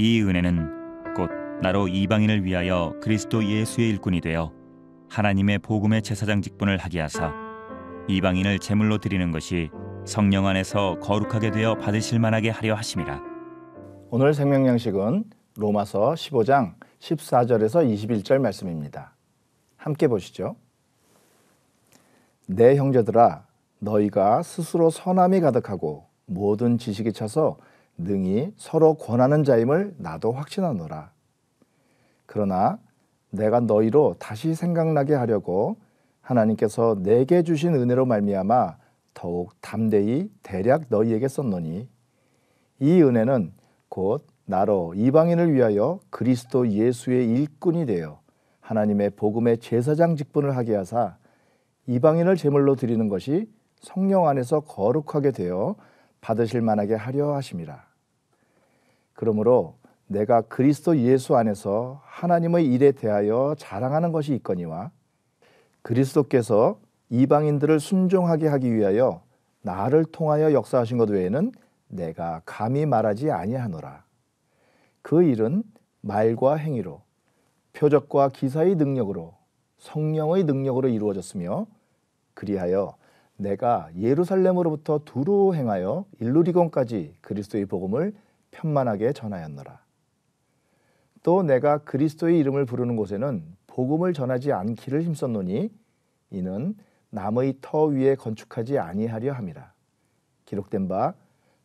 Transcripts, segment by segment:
이 은혜는 곧 나로 이방인을 위하여 그리스도 예수의 일꾼이 되어 하나님의 복음의 제사장 직분을 하게 하사 이방인을 제물로 드리는 것이 성령 안에서 거룩하게 되어 받으실 만하게 하려 하심이라. 오늘 생명양식은 로마서 15장 14절에서 21절 말씀입니다. 함께 보시죠. 내 형제들아, 너희가 스스로 선함이 가득하고 모든 지식이 차서 능히 서로 권하는 자임을 나도 확신하노라. 그러나 내가 너희로 다시 생각나게 하려고 하나님께서 내게 주신 은혜로 말미암아 더욱 담대히 대략 너희에게 썼노니, 이 은혜는 곧 나로 이방인을 위하여 그리스도 예수의 일꾼이 되어 하나님의 복음의 제사장 직분을 하게 하사 이방인을 제물로 드리는 것이 성령 안에서 거룩하게 되어 받으실 만하게 하려 하심이라. 그러므로 내가 그리스도 예수 안에서 하나님의 일에 대하여 자랑하는 것이 있거니와 그리스도께서 이방인들을 순종하게 하기 위하여 나를 통하여 역사하신 것 외에는 내가 감히 말하지 아니하노라. 그 일은 말과 행위로, 표적과 기사의 능력으로, 성령의 능력으로 이루어졌으며, 그리하여 내가 예루살렘으로부터 두루 행하여 일루리건까지 그리스도의 복음을 편만하게 전하였노라. 또 내가 그리스도의 이름을 부르는 곳에는 복음을 전하지 않기를 힘썼노니, 이는 남의 터 위에 건축하지 아니하려 함이라. 기록된 바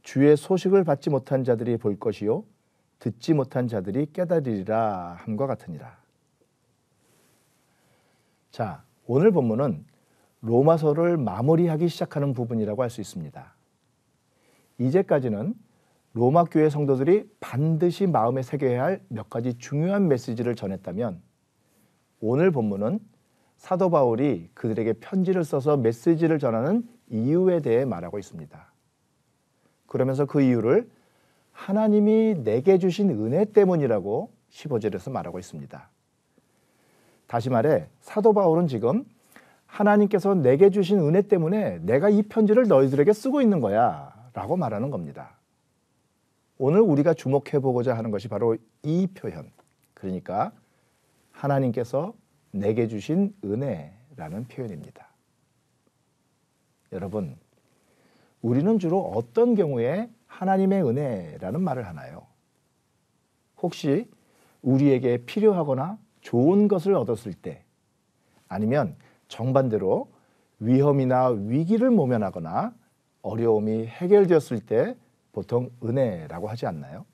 주의 소식을 받지 못한 자들이 볼 것이요 듣지 못한 자들이 깨달으리라 함과 같으니라. 자, 오늘 본문은 로마서를 마무리하기 시작하는 부분이라고 할 수 있습니다. 이제까지는 로마 교회 성도들이 반드시 마음에 새겨야 할 몇 가지 중요한 메시지를 전했다면, 오늘 본문은 사도 바울이 그들에게 편지를 써서 메시지를 전하는 이유에 대해 말하고 있습니다. 그러면서 그 이유를 하나님이 내게 주신 은혜 때문이라고 15절에서 말하고 있습니다. 다시 말해 사도 바울은 지금 하나님께서 내게 주신 은혜 때문에 내가 이 편지를 너희들에게 쓰고 있는 거야 라고 말하는 겁니다. 오늘 우리가 주목해 보고자 하는 것이 바로 이 표현, 그러니까 하나님께서 내게 주신 은혜라는 표현입니다. 여러분, 우리는 주로 어떤 경우에 하나님의 은혜라는 말을 하나요? 혹시 우리에게 필요하거나 좋은 것을 얻었을 때, 아니면 정반대로 위험이나 위기를 모면하거나 어려움이 해결되었을 때 보통 은혜라고 하지 않나요?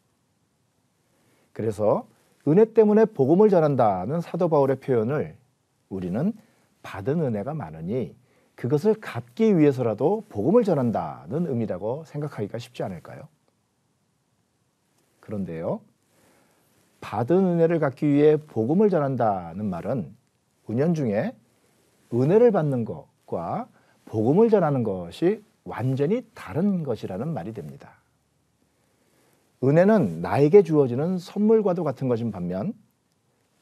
그래서 은혜 때문에 복음을 전한다는 사도 바울의 표현을 우리는 받은 은혜가 많으니 그것을 갚기 위해서라도 복음을 전한다는 의미라고 생각하기가 쉽지 않을까요? 그런데요, 받은 은혜를 갚기 위해 복음을 전한다는 말은 은연중에 은혜를 받는 것과 복음을 전하는 것이 완전히 다른 것이라는 말이 됩니다. 은혜는 나에게 주어지는 선물과도 같은 것인 반면,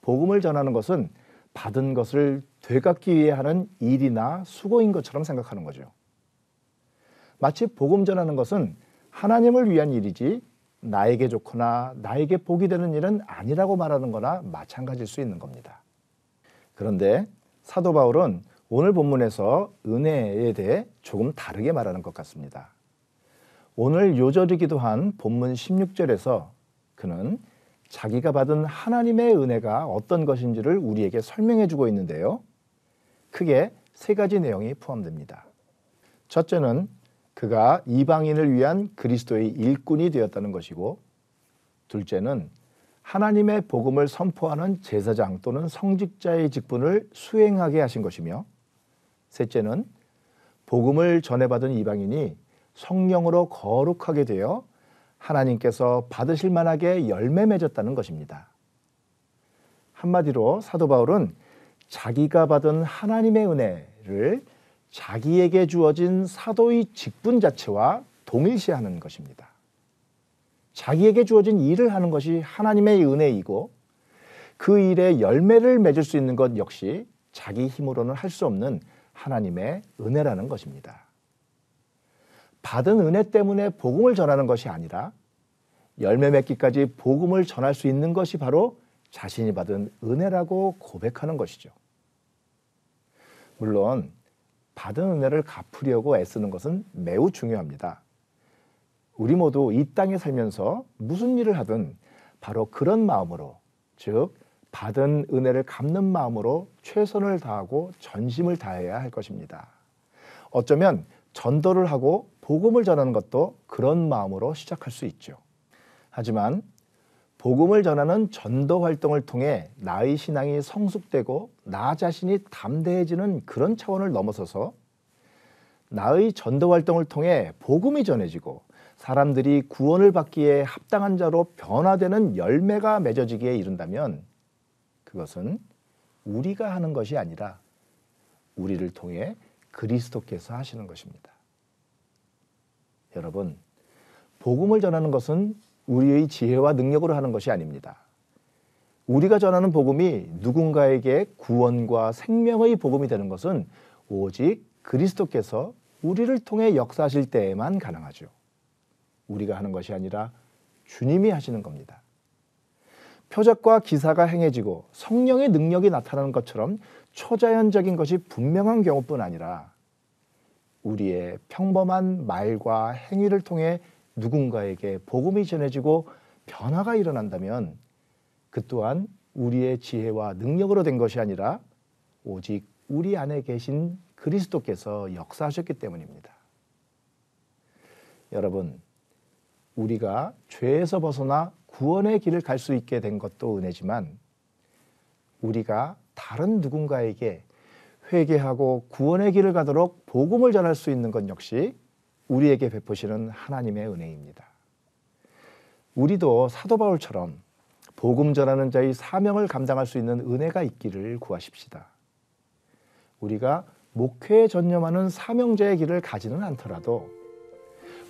복음을 전하는 것은 받은 것을 되갚기 위해 하는 일이나 수고인 것처럼 생각하는 거죠. 마치 복음 전하는 것은 하나님을 위한 일이지 나에게 좋거나 나에게 복이 되는 일은 아니라고 말하는 거나 마찬가지일 수 있는 겁니다. 그런데 사도 바울은 오늘 본문에서 은혜에 대해 조금 다르게 말하는 것 같습니다. 오늘 요절이기도 한 본문 16절에서 그는 자기가 받은 하나님의 은혜가 어떤 것인지를 우리에게 설명해 주고 있는데요. 크게 세 가지 내용이 포함됩니다. 첫째는 그가 이방인을 위한 그리스도의 일꾼이 되었다는 것이고, 둘째는 하나님의 복음을 선포하는 제사장 또는 성직자의 직분을 수행하게 하신 것이며, 셋째는 복음을 전해받은 이방인이 성령으로 거룩하게 되어 하나님께서 받으실 만하게 열매 맺었다는 것입니다. 한마디로 사도 바울은 자기가 받은 하나님의 은혜를 자기에게 주어진 사도의 직분 자체와 동일시하는 것입니다. 자기에게 주어진 일을 하는 것이 하나님의 은혜이고, 그 일에 열매를 맺을 수 있는 것 역시 자기 힘으로는 할 수 없는 하나님의 은혜라는 것입니다. 받은 은혜 때문에 복음을 전하는 것이 아니라 열매 맺기까지 복음을 전할 수 있는 것이 바로 자신이 받은 은혜라고 고백하는 것이죠. 물론 받은 은혜를 갚으려고 애쓰는 것은 매우 중요합니다. 우리 모두 이 땅에 살면서 무슨 일을 하든 바로 그런 마음으로, 즉 받은 은혜를 갚는 마음으로 최선을 다하고 전심을 다해야 할 것입니다. 어쩌면 전도를 하고 복음을 전하는 것도 그런 마음으로 시작할 수 있죠. 하지만 복음을 전하는 전도 활동을 통해 나의 신앙이 성숙되고 나 자신이 담대해지는 그런 차원을 넘어서서 나의 전도 활동을 통해 복음이 전해지고 사람들이 구원을 받기에 합당한 자로 변화되는 열매가 맺어지기에 이른다면 그것은 우리가 하는 것이 아니라 우리를 통해 그리스도께서 하시는 것입니다. 여러분, 복음을 전하는 것은 우리의 지혜와 능력으로 하는 것이 아닙니다. 우리가 전하는 복음이 누군가에게 구원과 생명의 복음이 되는 것은 오직 그리스도께서 우리를 통해 역사하실 때에만 가능하죠. 우리가 하는 것이 아니라 주님이 하시는 겁니다. 표적과 기사가 행해지고 성령의 능력이 나타나는 것처럼 초자연적인 것이 분명한 경우뿐 아니라 우리의 평범한 말과 행위를 통해 누군가에게 복음이 전해지고 변화가 일어난다면 그 또한 우리의 지혜와 능력으로 된 것이 아니라 오직 우리 안에 계신 그리스도께서 역사하셨기 때문입니다. 여러분, 우리가 죄에서 벗어나 구원의 길을 갈 수 있게 된 것도 은혜지만 우리가 다른 누군가에게 회개하고 구원의 길을 가도록 복음을 전할 수 있는 것 역시 우리에게 베푸시는 하나님의 은혜입니다. 우리도 사도 바울처럼 복음 전하는 자의 사명을 감당할 수 있는 은혜가 있기를 구하십시다. 우리가 목회에 전념하는 사명자의 길을 가지는 않더라도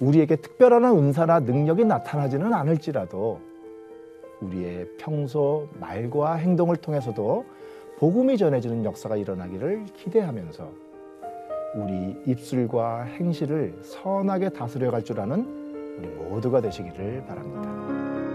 우리에게 특별한 은사나 능력이 나타나지는 않을지라도 우리의 평소 말과 행동을 통해서도 복음이 전해지는 역사가 일어나기를 기대하면서 우리 입술과 행실을 선하게 다스려갈 줄 아는 우리 모두가 되시기를 바랍니다.